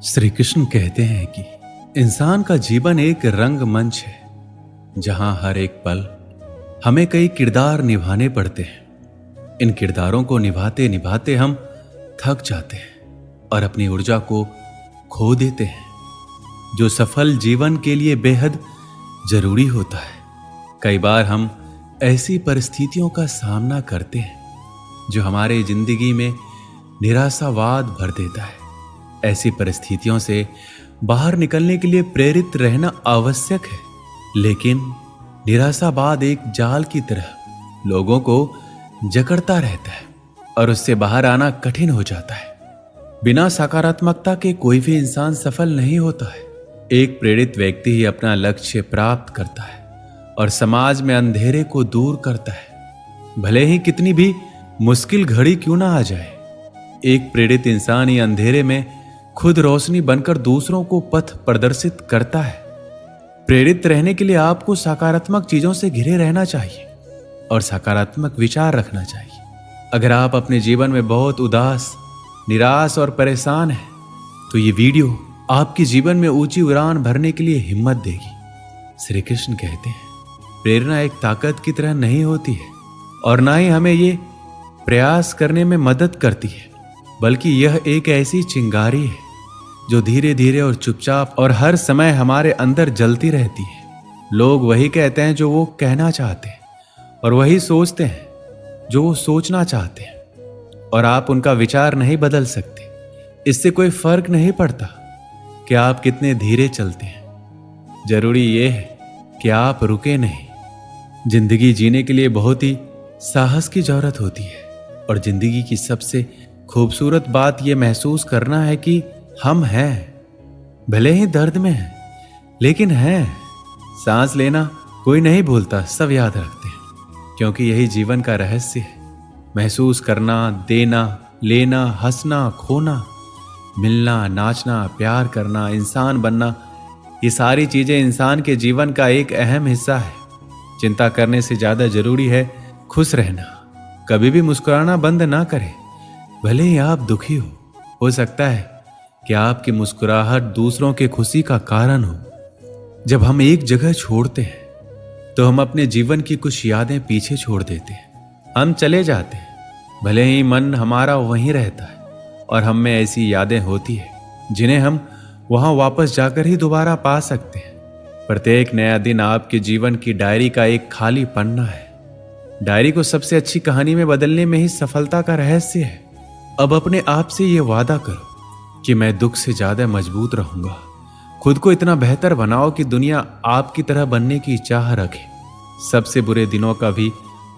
श्री कृष्ण कहते हैं कि इंसान का जीवन एक रंगमंच है जहां हर एक पल हमें कई किरदार निभाने पड़ते हैं। इन किरदारों को निभाते निभाते हम थक जाते हैं और अपनी ऊर्जा को खो देते हैं, जो सफल जीवन के लिए बेहद जरूरी होता है। कई बार हम ऐसी परिस्थितियों का सामना करते हैं जो हमारे जिंदगी में निराशावाद भर देता है। ऐसी परिस्थितियों से बाहर निकलने के लिए प्रेरित रहना आवश्यक है, लेकिन निराशावाद एक जाल की तरह लोगों को जकड़ता रहता है और उससे बाहर आना कठिन हो जाता है। बिना सकारात्मकता के कोई भी इंसान सफल नहीं होता है। एक प्रेरित व्यक्ति ही अपना लक्ष्य प्राप्त करता है और समाज में अंधेरे को दूर करता है, भले ही कितनी भी मुश्किल घड़ी क्यों ना आ जाए। एक प्रेरित इंसान ही अंधेरे में खुद रोशनी बनकर दूसरों को पथ प्रदर्शित करता है। प्रेरित रहने के लिए आपको सकारात्मक चीजों से घिरे रहना चाहिए और सकारात्मक विचार रखना चाहिए। अगर आप अपने जीवन में बहुत उदास, निराश और परेशान हैं, तो ये वीडियो आपके जीवन में ऊंची उड़ान भरने के लिए हिम्मत देगी। श्री कृष्ण कहते हैं, प्रेरणा एक ताकत की तरह नहीं होती है और ना ही हमें ये प्रयास करने में मदद करती है, बल्कि यह एक ऐसी चिंगारी है जो धीरे धीरे और चुपचाप और हर समय हमारे अंदर जलती रहती है। लोग वही कहते हैं जो वो कहना चाहते हैं और वही सोचते हैं जो वो सोचना चाहते हैं, और आप उनका विचार नहीं बदल सकते। इससे कोई फर्क नहीं पड़ता कि आप कितने धीरे चलते हैं, जरूरी ये है कि आप रुके नहीं। जिंदगी जीने के लिए बहुत ही साहस की जरूरत होती है और जिंदगी की सबसे खूबसूरत बात यह महसूस करना है कि हम हैं, भले ही दर्द में हैं, लेकिन हैं। सांस लेना कोई नहीं भूलता, सब याद रखते हैं, क्योंकि यही जीवन का रहस्य है। महसूस करना, देना, लेना, हंसना, खोना, मिलना, नाचना, प्यार करना, इंसान बनना, ये सारी चीजें इंसान के जीवन का एक अहम हिस्सा है। चिंता करने से ज्यादा जरूरी है खुश रहना। कभी भी मुस्कुराना बंद ना करें, भले ही आप दुखी हो सकता है कि आपकी मुस्कुराहट दूसरों के खुशी का कारण हो। जब हम एक जगह छोड़ते हैं तो हम अपने जीवन की कुछ यादें पीछे छोड़ देते हैं। हम चले जाते हैं, भले ही मन हमारा वहीं रहता है और हम में ऐसी यादें होती है जिन्हें हम वहां वापस जाकर ही दोबारा पा सकते हैं। प्रत्येक नया दिन आपके जीवन की डायरी का एक खाली पन्ना है। डायरी को सबसे अच्छी कहानी में बदलने में ही सफलता का रहस्य है। अब अपने आप से ये वादा करो कि मैं दुख से ज्यादा मजबूत रहूंगा। खुद को इतना बेहतर बनाओ कि दुनिया आपकी तरह बनने की चाह रखे। सबसे बुरे दिनों का भी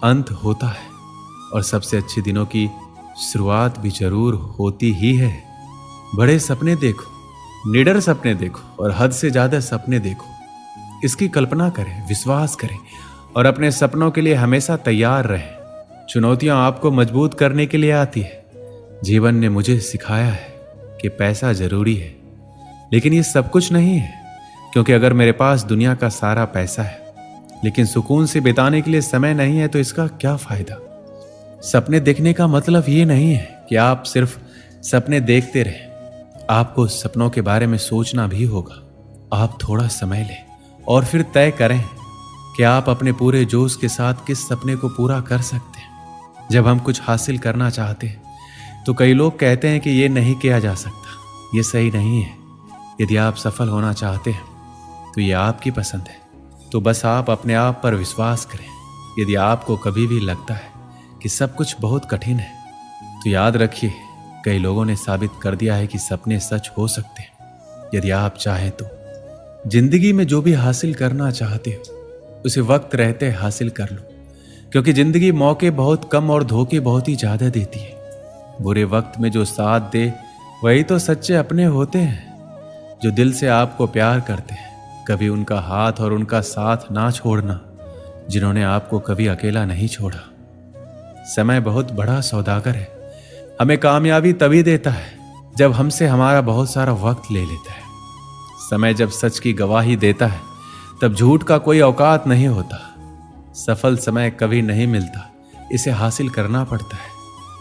अंत होता है और सबसे अच्छे दिनों की शुरुआत भी जरूर होती ही है। बड़े सपने देखो, निडर सपने देखो और हद से ज्यादा सपने देखो। इसकी कल्पना करें, विश्वास करें और अपने सपनों के लिए हमेशा तैयार रहें। चुनौतियां आपको मजबूत करने के लिए आती है। जीवन ने मुझे सिखाया है कि पैसा जरूरी है, लेकिन ये सब कुछ नहीं है, क्योंकि अगर मेरे पास दुनिया का सारा पैसा है लेकिन सुकून से बिताने के लिए समय नहीं है तो इसका क्या फायदा। सपने देखने का मतलब ये नहीं है कि आप सिर्फ सपने देखते रहें। आपको सपनों के बारे में सोचना भी होगा। आप थोड़ा समय लें और फिर तय करें कि आप अपने पूरे जोश के साथ किस सपने को पूरा कर सकते हैं। जब हम कुछ हासिल करना चाहते हैं तो कई लोग कहते हैं कि ये नहीं किया जा सकता, ये सही नहीं है। यदि आप सफल होना चाहते हैं तो ये आपकी पसंद है, तो बस आप अपने आप पर विश्वास करें। यदि आपको कभी भी लगता है कि सब कुछ बहुत कठिन है, तो याद रखिए, कई लोगों ने साबित कर दिया है कि सपने सच हो सकते हैं। यदि आप चाहें तो जिंदगी में जो भी हासिल करना चाहते हो उसे वक्त रहते हासिल कर लो, क्योंकि जिंदगी मौके बहुत कम और धोखे बहुत ही ज्यादा देती है। बुरे वक्त में जो साथ दे वही तो सच्चे अपने होते हैं, जो दिल से आपको प्यार करते हैं। कभी उनका हाथ और उनका साथ ना छोड़ना जिन्होंने आपको कभी अकेला नहीं छोड़ा। समय बहुत बड़ा सौदागर है। हमें कामयाबी तभी देता है जब हमसे हमारा बहुत सारा वक्त ले लेता है। समय जब सच की गवाही देता है तब झूठ का कोई औकात नहीं होता। सफल समय कभी नहीं मिलता, इसे हासिल करना पड़ता है।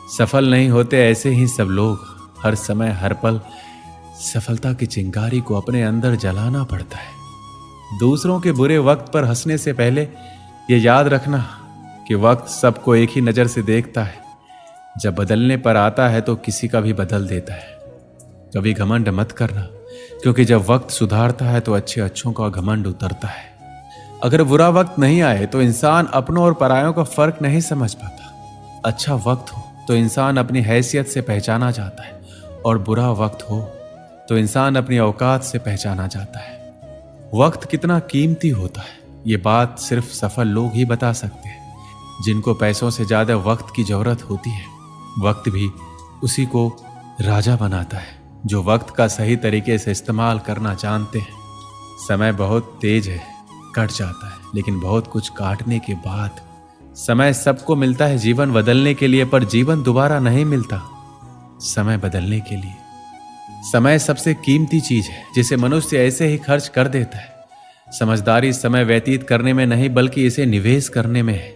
सफल नहीं होते ऐसे ही सब लोग, हर समय हर पल सफलता की चिंगारी को अपने अंदर जलाना पड़ता है। दूसरों के बुरे वक्त पर हंसने से पहले ये याद रखना कि वक्त सबको एक ही नजर से देखता है। जब बदलने पर आता है तो किसी का भी बदल देता है। कभी घमंड मत करना, क्योंकि जब वक्त सुधारता है तो अच्छों का घमंड उतरता है। अगर बुरा वक्त नहीं आए तो इंसान अपनों और परायों का फर्क नहीं समझ पाता। अच्छा वक्त हो तो इंसान अपनी हैसियत से पहचाना जाता है, और बुरा वक्त हो तो इंसान अपनी औकात से पहचाना जाता है। वक्त कितना कीमती होता है ये बात सिर्फ सफल लोग ही बता सकते हैं, जिनको पैसों से ज्यादा वक्त की जरूरत होती है। वक्त भी उसी को राजा बनाता है जो वक्त का सही तरीके से इस्तेमाल करना जानते हैं। समय बहुत तेज है, कट जाता है, लेकिन बहुत कुछ काटने के बाद समय सबको मिलता है जीवन बदलने के लिए, पर जीवन दोबारा नहीं मिलता समय बदलने के लिए। समय सबसे कीमती चीज है जिसे मनुष्य ऐसे ही खर्च कर देता है। समझदारी समय व्यतीत करने में नहीं बल्कि इसे निवेश करने में है।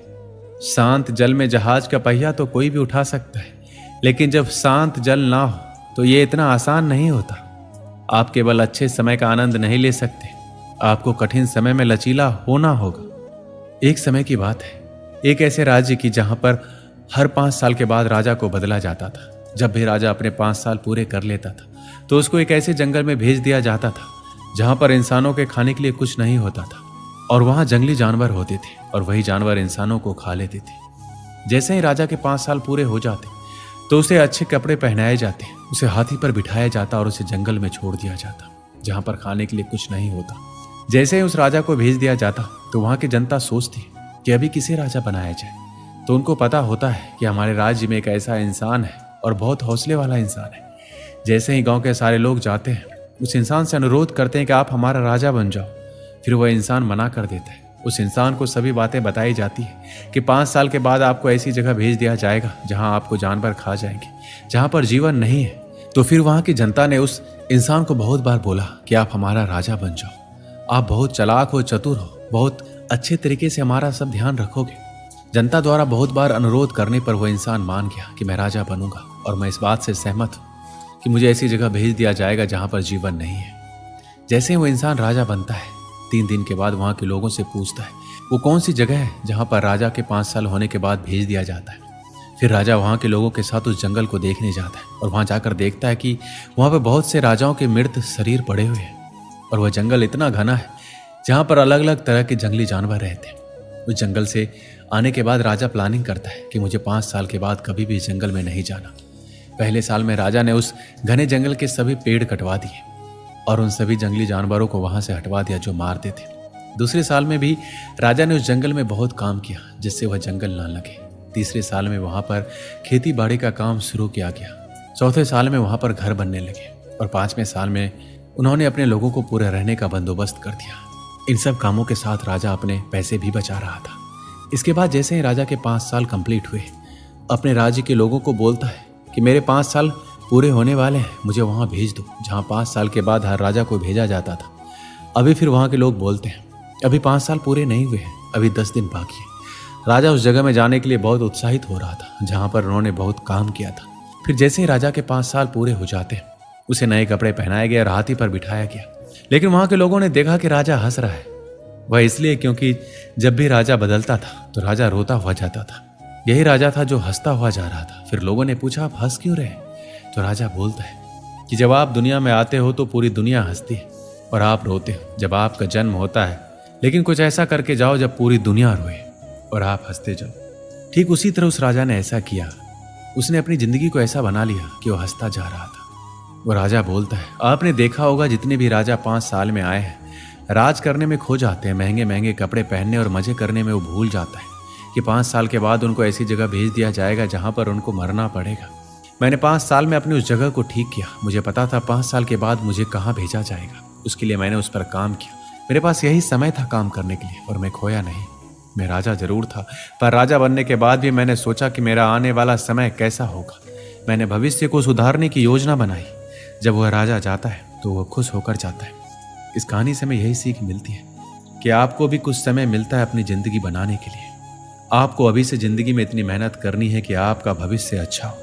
शांत जल में जहाज का पहिया तो कोई भी उठा सकता है, लेकिन जब शांत जल ना हो तो ये इतना आसान नहीं होता। आप केवल अच्छे समय का आनंद नहीं ले सकते, आपको कठिन समय में लचीला होना होगा। एक समय की बात है, एक ऐसे राज्य की जहां पर हर 5 साल के बाद राजा को बदला जाता था। जब भी राजा अपने 5 साल पूरे कर लेता था तो उसको एक ऐसे जंगल में भेज दिया जाता था जहां पर इंसानों के खाने के लिए कुछ नहीं होता था, और वहां जंगली जानवर होते थे और वही जानवर इंसानों को खा लेते थे। जैसे ही राजा के 5 साल पूरे हो जाते तो उसे अच्छे कपड़े पहनाए जाते, उसे हाथी पर बिठाया जाता और उसे जंगल में छोड़ दिया जाता जहां पर खाने के लिए कुछ नहीं होता। जैसे ही उस राजा को भेज दिया जाता तो वहां की जनता सोचती कि अभी किसे राजा बनाया जाए। तो उनको पता होता है कि हमारे राज्य में एक ऐसा इंसान है और बहुत हौसले वाला इंसान है। जैसे ही गांव के सारे लोग जाते हैं, उस इंसान से अनुरोध करते हैं कि आप हमारा राजा बन जाओ। फिर वह इंसान मना कर देता है। उस इंसान को सभी बातें बताई जाती है कि 5 साल के बाद आपको ऐसी जगह भेज दिया जाएगा जहां आपको जानवर खा जाएंगे, जहां पर जीवन नहीं है। तो फिर वहां की जनता ने उस इंसान को बहुत बार बोला कि आप हमारा राजा बन जाओ, आप बहुत चालाक हो, चतुर हो, बहुत अच्छे तरीके से हमारा सब ध्यान रखोगे। जनता द्वारा बहुत बार अनुरोध करने पर वह इंसान मान गया कि मैं राजा बनूंगा, और मैं इस बात से सहमत हूं कि मुझे ऐसी जगह भेज दिया जाएगा जहां पर जीवन नहीं है। जैसे ही वो इंसान राजा बनता है, 3 दिन के बाद वहां के लोगों से पूछता है वो कौन सी जगह है जहां पर राजा के 5 साल होने के बाद भेज दिया जाता है। फिर राजा वहां के लोगों के साथ उस जंगल को देखने जाता है और वहां जाकर देखता है कि वहां पर बहुत से राजाओं के मृत शरीर पड़े हुए हैं, और वह जंगल इतना घना है जहां पर अलग अलग तरह के जंगली जानवर रहते हैं। उस जंगल से आने के बाद राजा प्लानिंग करता है कि मुझे 5 साल के बाद कभी भी जंगल में नहीं जाना। पहले साल में राजा ने उस घने जंगल के सभी पेड़ कटवा दिए और उन सभी जंगली जानवरों को वहां से हटवा दिया जो मारते थे। दूसरे साल में भी राजा ने उस जंगल में बहुत काम किया जिससे वह जंगल ना लगे। तीसरे साल में वहां पर खेती बाड़ी का काम शुरू किया गया। चौथे साल में वहां पर घर बनने लगे, और 5वें साल में उन्होंने अपने लोगों को पूरे रहने का बंदोबस्त कर दिया। इन सब कामों के साथ राजा अपने पैसे भी बचा रहा था। इसके बाद जैसे ही राजा के 5 साल कंप्लीट हुए, अपने राज्य के लोगों को बोलता है कि मेरे 5 साल पूरे होने वाले हैं, मुझे वहां भेज दो जहां 5 साल के बाद हर राजा को भेजा जाता था। अभी फिर वहां के लोग बोलते हैं अभी 5 साल पूरे नहीं हुए हैं, अभी 10 दिन बाकी है। राजा उस जगह में जाने के लिए बहुत उत्साहित हो रहा था जहां पर उन्होंने बहुत काम किया था। फिर जैसे ही राजा के 5 साल पूरे हो जाते, उसे नए कपड़े पहनाए गए और हाथी पर बिठाया गया। लेकिन वहां के लोगों ने देखा कि राजा हंस रहा है। वह इसलिए क्योंकि जब भी राजा बदलता था तो राजा रोता हुआ जाता था। यही राजा था जो हंसता हुआ जा रहा था। फिर लोगों ने पूछा आप हंस क्यों रहे? तो राजा बोलता है कि जब आप दुनिया में आते हो तो पूरी दुनिया हंसती है, और आप रोते हो जब आपका जन्म होता है। लेकिन कुछ ऐसा करके जाओ जब पूरी दुनिया रोए और आप हंसते जाओ। ठीक उसी तरह उस राजा ने ऐसा किया। उसने अपनी जिंदगी को ऐसा बना लिया कि वो हंसता जा रहा था। वो राजा बोलता है आपने देखा होगा जितने भी राजा 5 साल में आए हैं, राज करने में खो जाते हैं, महंगे महंगे कपड़े पहनने और मजे करने में वो भूल जाता है कि 5 साल के बाद उनको ऐसी जगह भेज दिया जाएगा जहां पर उनको मरना पड़ेगा। मैंने 5 साल में अपनी उस जगह को ठीक किया। मुझे पता था 5 साल के बाद मुझे कहाँ भेजा जाएगा। उसके लिए मैंने उस पर काम किया। मेरे पास यही समय था काम करने के लिए, और मैं खोया नहीं। मैं राजा जरूर था, पर राजा बनने के बाद भी मैंने सोचा कि मेरा आने वाला समय कैसा होगा। मैंने भविष्य को सुधारने की योजना बनाई। जब वह राजा जाता है तो वह खुश होकर जाता है। इस कहानी से हमें यही सीख मिलती है कि आपको भी कुछ समय मिलता है अपनी जिंदगी बनाने के लिए। आपको अभी से जिंदगी में इतनी मेहनत करनी है कि आपका भविष्य अच्छा हो।